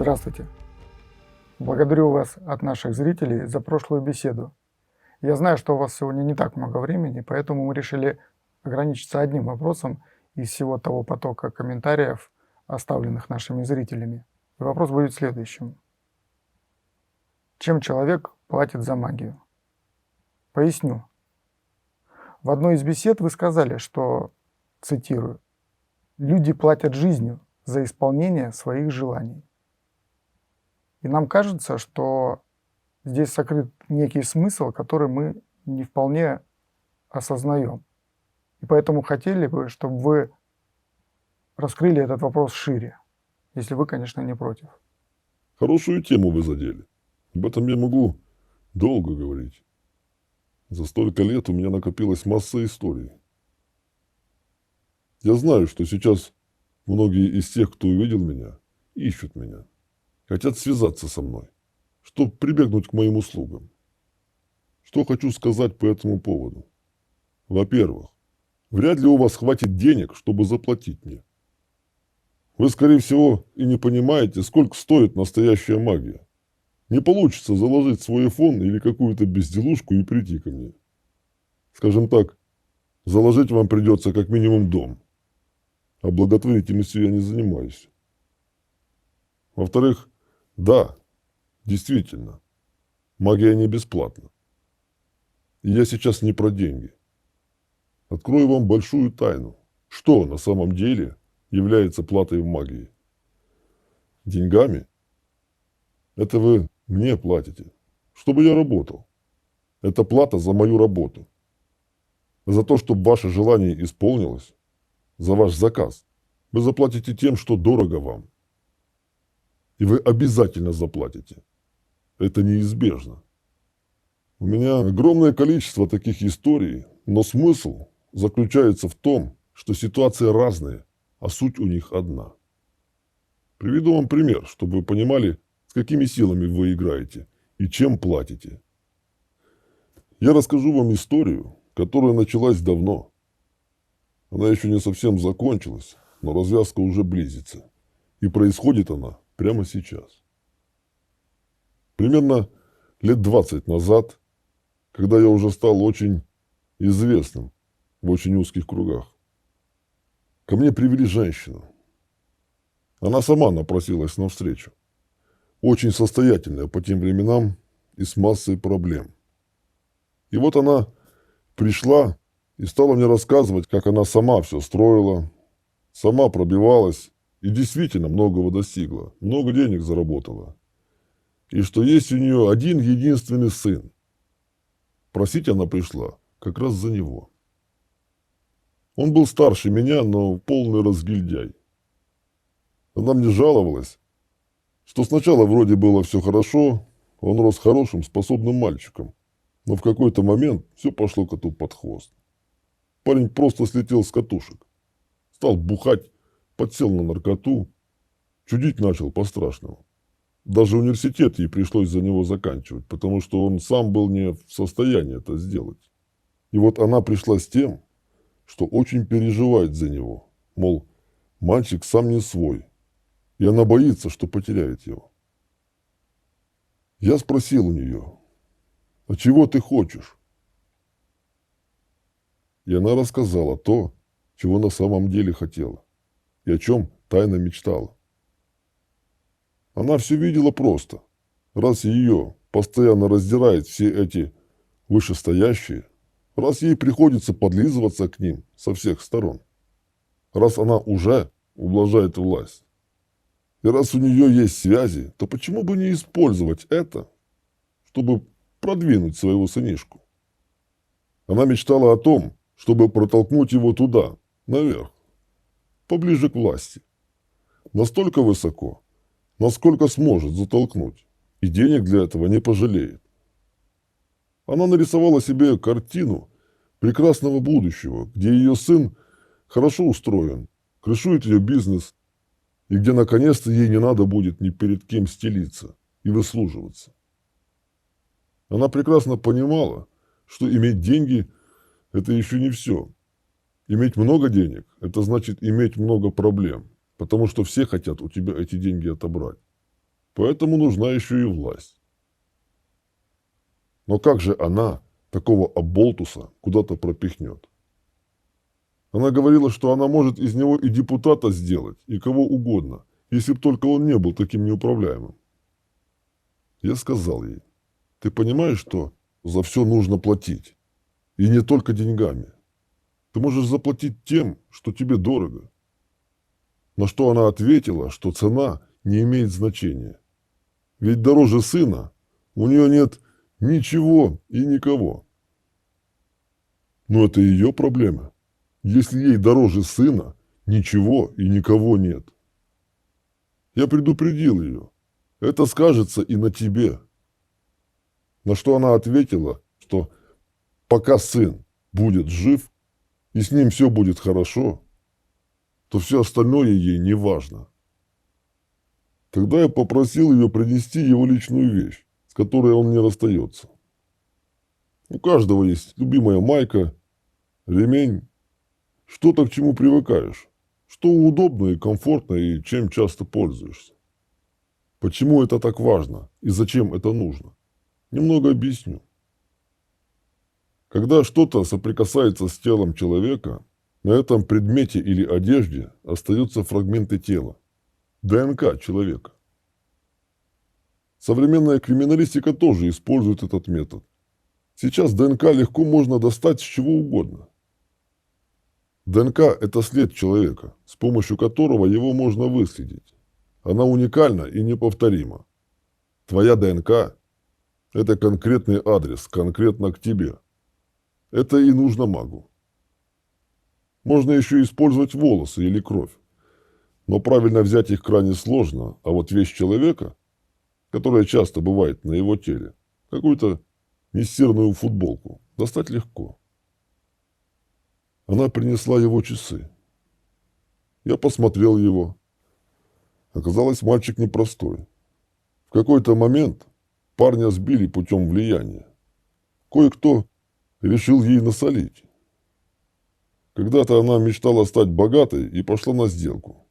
Здравствуйте. Благодарю вас от наших зрителей за прошлую беседу. Я знаю, что у вас сегодня не так много времени, поэтому мы решили ограничиться одним вопросом из всего того потока комментариев, оставленных нашими зрителями. И вопрос будет следующим. Чем человек платит за магию? Поясню. В одной из бесед вы сказали, что, цитирую, «люди платят жизнью за исполнение своих желаний». И нам кажется, что здесь сокрыт некий смысл, который мы не вполне осознаем. И поэтому хотели бы, чтобы вы раскрыли этот вопрос шире, если вы, конечно, не против. Хорошую тему вы задели. Об этом я могу долго говорить. За столько лет у меня накопилась масса историй. Я знаю, что сейчас многие из тех, кто увидел меня, ищут меня. Хотят связаться со мной, чтобы прибегнуть к моим услугам. Что хочу сказать по этому поводу? Во-первых, вряд ли у вас хватит денег, чтобы заплатить мне. Вы, скорее всего, и не понимаете, сколько стоит настоящая магия. Не получится заложить свой айфон или какую-то безделушку и прийти ко мне. Скажем так, заложить вам придется как минимум дом. А благотворительностью я не занимаюсь. Во-вторых, да, действительно, магия не бесплатна. И я сейчас не про деньги. Открою вам большую тайну. Что на самом деле является платой в магии? Деньгами? Это вы мне платите, чтобы я работал. Это плата за мою работу. За то, чтобы ваше желание исполнилось, за ваш заказ. Вы заплатите тем, что дорого вам. И вы обязательно заплатите. Это неизбежно. У меня огромное количество таких историй, но смысл заключается в том, что ситуации разные, а суть у них одна. Приведу вам пример, чтобы вы понимали, с какими силами вы играете и чем платите. Я расскажу вам историю, которая началась давно. Она еще не совсем закончилась, но развязка уже близится. И происходит она прямо сейчас. Примерно лет 20 назад, когда я уже стал очень известным в очень узких кругах, ко мне привели женщину. Она сама напросилась навстречу. Очень состоятельная по тем временам и с массой проблем. И вот она пришла и стала мне рассказывать, как она сама все строила, сама пробивалась и действительно многого достигла, много денег заработала. И что есть у нее один единственный сын. Просить она пришла как раз за него. Он был старше меня, но полный разгильдяй. Она мне жаловалась, что сначала вроде было все хорошо, он рос хорошим, способным мальчиком, но в какой-то момент все пошло коту под хвост. Парень просто слетел с катушек, стал бухать, подсел на наркоту, чудить начал по-страшному. Даже университет ей пришлось за него заканчивать, потому что он сам был не в состоянии это сделать. И вот она пришла с тем, что очень переживает за него, мол, мальчик сам не свой, и она боится, что потеряет его. Я спросил у нее, а чего ты хочешь? И она рассказала то, чего на самом деле хотела, и о чем тайно мечтала. Она все видела просто. Раз ее постоянно раздирают все эти вышестоящие, раз ей приходится подлизываться к ним со всех сторон, раз она уже ублажает власть, и раз у нее есть связи, то почему бы не использовать это, чтобы продвинуть своего сынишку? Она мечтала о том, чтобы протолкнуть его туда, наверх, поближе к власти, настолько высоко, насколько сможет затолкнуть, и денег для этого не пожалеет. Она нарисовала себе картину прекрасного будущего, где ее сын хорошо устроен, крышует ее бизнес, и где наконец-то ей не надо будет ни перед кем стелиться и выслуживаться. Она прекрасно понимала, что иметь деньги – это еще не все. Иметь много денег – это значит иметь много проблем, потому что все хотят у тебя эти деньги отобрать. Поэтому нужна еще и власть. Но как же она такого оболтуса куда-то пропихнет? Она говорила, что она может из него и депутата сделать, и кого угодно, если бы только он не был таким неуправляемым. Я сказал ей: ты понимаешь, что за все нужно платить? И не только деньгами. Ты можешь заплатить тем, что тебе дорого. На что она ответила, что цена не имеет значения. Ведь дороже сына у нее нет ничего и никого. Но это ее проблема. Если ей дороже сына, ничего и никого нет. Я предупредил ее. Это скажется и на тебе. На что она ответила, что пока сын будет жив, и с ним все будет хорошо, то все остальное ей не важно. Тогда я попросил ее принести его личную вещь, с которой он не расстается. У каждого есть любимая майка, ремень, что-то, к чему привыкаешь, что удобно и комфортно, и чем часто пользуешься. Почему это так важно и зачем это нужно? Немного объясню. Когда что-то соприкасается с телом человека, на этом предмете или одежде остаются фрагменты тела, ДНК человека. Современная криминалистика тоже использует этот метод. Сейчас ДНК легко можно достать с чего угодно. ДНК – это след человека, с помощью которого его можно выследить. Она уникальна и неповторима. Твоя ДНК – это конкретный адрес, конкретно к тебе. Это и нужно магу. Можно еще использовать волосы или кровь. Но правильно взять их крайне сложно, а вот вещь человека, которая часто бывает на его теле, какую-то нестиранную футболку, достать легко. Она принесла его часы. Я посмотрел его. Оказалось, мальчик непростой. В какой-то момент парня сбили путем влияния. Кое-кто решил ей насолить. Когда-то она мечтала стать богатой и пошла на сделку.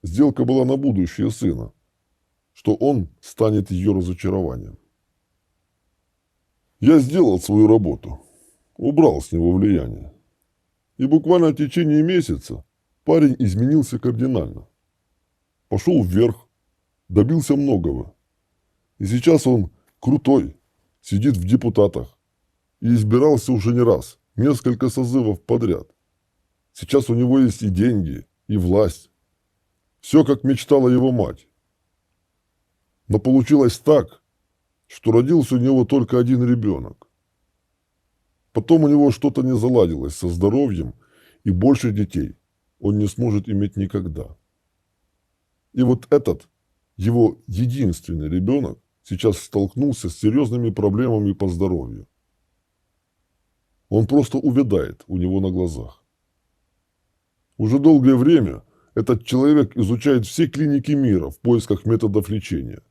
Сделка была на будущее сына, что он станет ее разочарованием. Я сделал свою работу, убрал с него влияние. И буквально в течение месяца парень изменился кардинально. Пошел вверх, добился многого. И сейчас он крутой, сидит в депутатах. И избирался уже не раз, несколько созывов подряд. Сейчас у него есть и деньги, и власть. Все, как мечтала его мать. Но получилось так, что родился у него только один ребенок. Потом у него что-то не заладилось со здоровьем, и больше детей он не сможет иметь никогда. И вот этот, его единственный ребенок, сейчас столкнулся с серьезными проблемами по здоровью. Он просто увядает у него на глазах. Уже долгое время этот человек изучает все клиники мира в поисках методов лечения.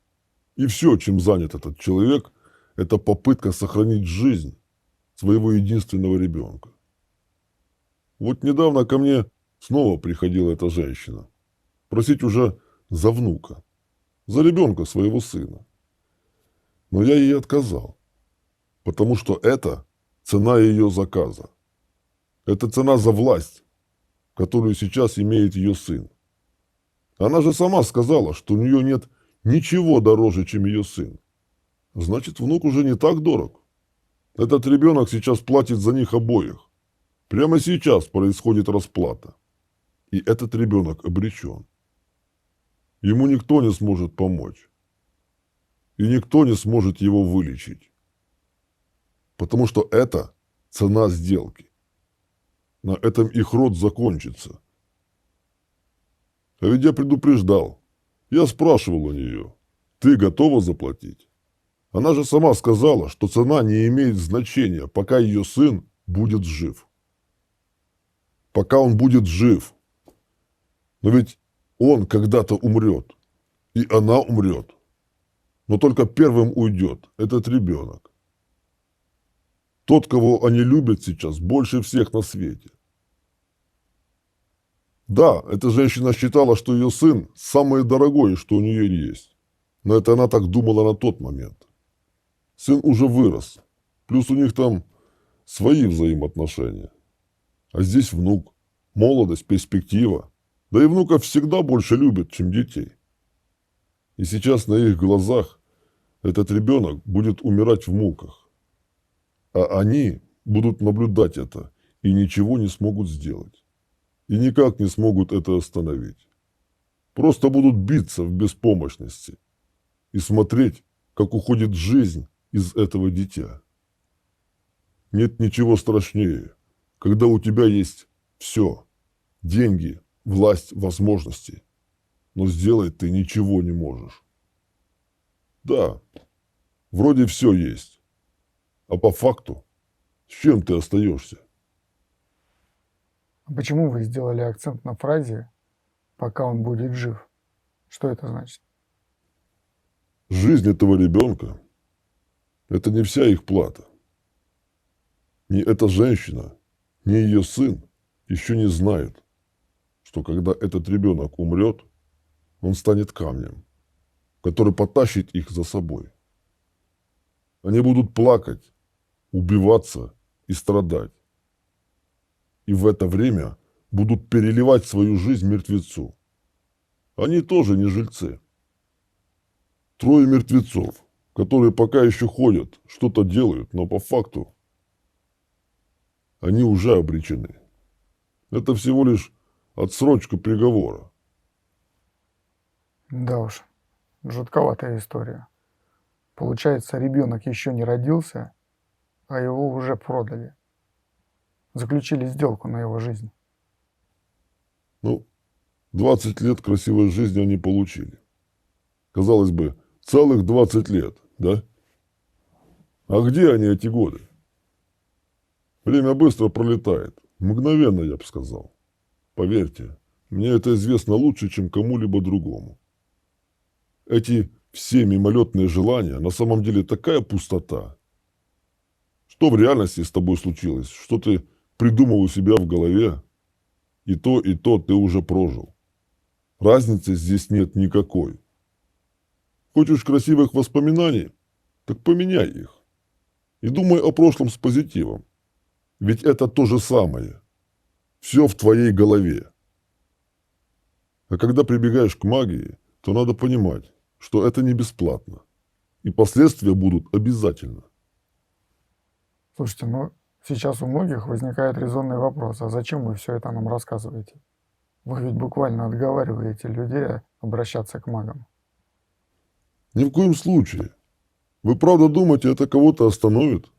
И все, чем занят этот человек, это попытка сохранить жизнь своего единственного ребенка. Вот недавно ко мне снова приходила эта женщина. Просить уже за внука, за ребенка своего сына. Но я ей отказал, потому что это цена ее заказа. Это цена за власть, которую сейчас имеет ее сын. Она же сама сказала, что у нее нет ничего дороже, чем ее сын. Значит, внук уже не так дорог. Этот ребенок сейчас платит за них обоих. Прямо сейчас происходит расплата. И этот ребенок обречен. Ему никто не сможет помочь. И никто не сможет его вылечить. Потому что это цена сделки. На этом их род закончится. А ведь я предупреждал. Я спрашивал у нее: ты готова заплатить? Она же сама сказала, что цена не имеет значения, пока ее сын будет жив. Пока он будет жив. Но ведь он когда-то умрет. И она умрет. Но только первым уйдет этот ребенок. Тот, кого они любят сейчас больше всех на свете. Да, эта женщина считала, что ее сын самое дорогое, что у нее есть. Но это она так думала на тот момент. Сын уже вырос. Плюс у них там свои взаимоотношения. А здесь внук. Молодость, перспектива. Да и внуков всегда больше любят, чем детей. И сейчас на их глазах этот ребенок будет умирать в муках. А они будут наблюдать это и ничего не смогут сделать. И никак не смогут это остановить. Просто будут биться в беспомощности и смотреть, как уходит жизнь из этого дитя. Нет ничего страшнее, когда у тебя есть все. Деньги, власть, возможности. Но сделать ты ничего не можешь. Да, вроде все есть. А по факту, с чем ты остаешься? А почему вы сделали акцент на фразе «пока он будет жив»? Что это значит? Жизнь этого ребенка – это не вся их плата. Ни эта женщина, ни ее сын еще не знают, что когда этот ребенок умрет, он станет камнем, который потащит их за собой. Они будут плакать, убиваться и страдать. И в это время будут переливать свою жизнь мертвецу. Они тоже не жильцы. Трое мертвецов, которые пока еще ходят, что-то делают, но по факту они уже обречены. Это всего лишь отсрочка приговора. Да уж, жутковатая история. Получается, ребенок еще не родился, а его уже продали. Заключили сделку на его жизнь. Ну, 20 лет красивой жизни они получили. Казалось бы, целых 20 лет, да? А где они эти годы? Время быстро пролетает. Мгновенно, я бы сказал. Поверьте, мне это известно лучше, чем кому-либо другому. Эти все мимолетные желания на самом деле такая пустота. Что в реальности с тобой случилось? Что ты придумал у себя в голове? И то ты уже прожил. Разницы здесь нет никакой. Хочешь красивых воспоминаний? Так поменяй их. И думай о прошлом с позитивом. Ведь это то же самое. Все в твоей голове. А когда прибегаешь к магии, то надо понимать, что это не бесплатно. И последствия будут обязательно. Слушайте, ну сейчас у многих возникает резонный вопрос, а зачем вы все это нам рассказываете? Вы ведь буквально отговариваете людей обращаться к магам. Ни в коем случае. Вы правда думаете, это кого-то остановит?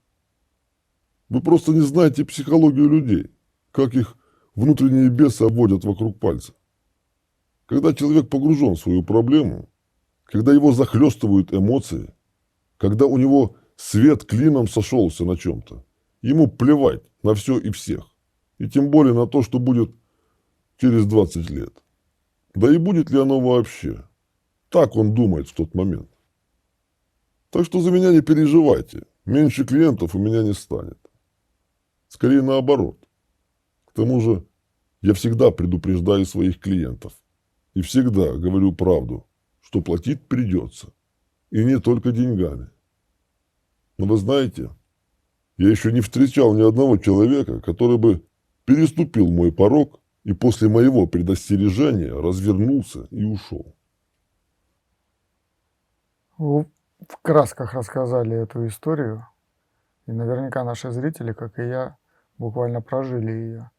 Вы просто не знаете психологию людей, как их внутренние бесы обводят вокруг пальца. Когда человек погружен в свою проблему, когда его захлестывают эмоции, когда у него свет клином сошелся на чем-то, ему плевать на все и всех, и тем более на то, что будет через 20 лет. Да и будет ли оно вообще? Так он думает в тот момент. Так что за меня не переживайте, меньше клиентов у меня не станет. Скорее наоборот. К тому же я всегда предупреждаю своих клиентов и всегда говорю правду, что платить придется. И не только деньгами. Но вы знаете, я еще не встречал ни одного человека, который бы переступил мой порог и после моего предостережения развернулся и ушел. Вы в красках рассказали эту историю, и наверняка наши зрители, как и я, буквально прожили ее.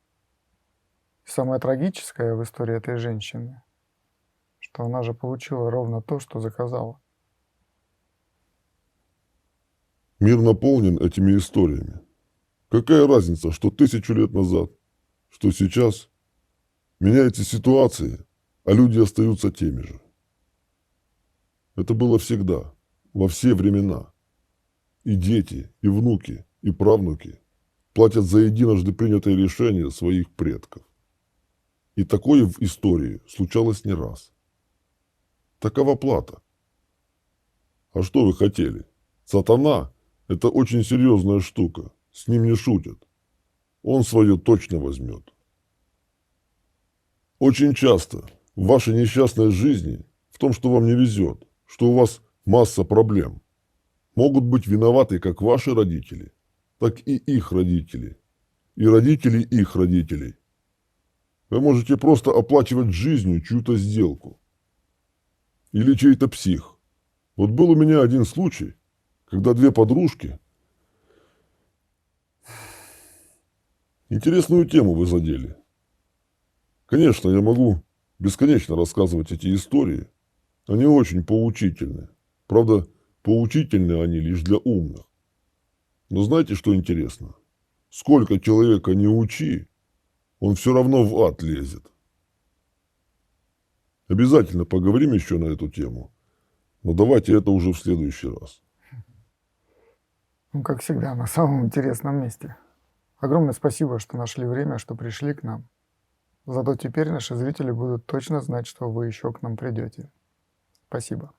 Самое трагическое в истории этой женщины, что она же получила ровно то, что заказала. Мир наполнен этими историями. Какая разница, что 1000 лет назад, что сейчас? Меняются ситуации, а люди остаются теми же. Это было всегда, во все времена. И дети, и внуки, и правнуки платят за единожды принятое решение своих предков. И такое в истории случалось не раз. Такова плата. А что вы хотели? Сатана – это очень серьезная штука, с ним не шутят. Он свое точно возьмет. Очень часто в вашей несчастной жизни, в том, что вам не везет, что у вас масса проблем. Могут быть виноваты как ваши родители, так и их родители, и родители их родителей. Вы можете просто оплачивать жизнью чью-то сделку. Или чей-то псих. Вот был у меня один случай, когда две подружки... Интересную тему вы задели. Конечно, я могу бесконечно рассказывать эти истории. Они очень поучительны. Правда, поучительны они лишь для умных. Но знаете, что интересно? Сколько человека не учи, он все равно в ад лезет. Обязательно поговорим еще на эту тему. Но давайте это уже в следующий раз. Ну, как всегда, на самом интересном месте. Огромное спасибо, что нашли время, что пришли к нам. Зато теперь наши зрители будут точно знать, что вы еще к нам придете. Спасибо.